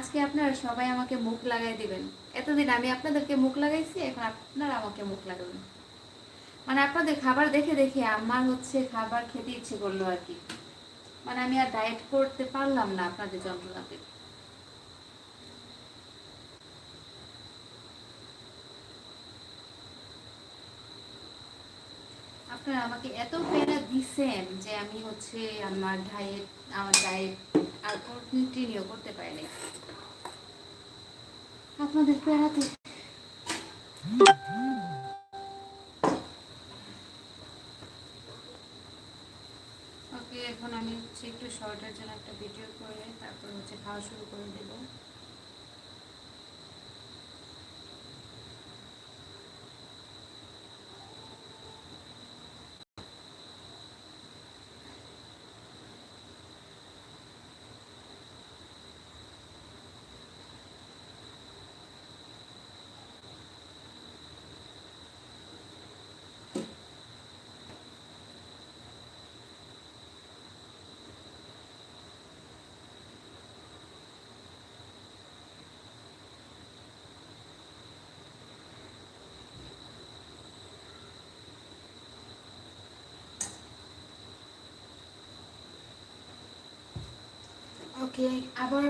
আজকে আপনারা সবাই আমাকে মুখ লাগাই দিবেন। এতদিন আমি আপনাদেরকে মুখ লাগাইছি, এখন আপনারা আমাকে মুখ লাগাবেন। মানে আপনাদের খাবার দেখে দেখে আমার হচ্ছে খাবার খেতে ইচ্ছে করলো আর কি। মানে আমি আর ডায়েট করতে পারলাম না আপনাদের যন্ত্রণাতে। আপনারা আমাকে এত প্যারা দিছেন যে আমি হচ্ছে আমার ডায়েট আর কন্টিনিউ করতে পারিনি আপনাদের প্যারাতে। ওকে, এখন আমি হচ্ছে একটু শর্টের জন্য একটা ভিডিও করে তারপর হচ্ছে খাওয়া শুরু করে দেবো। ওকে, আবার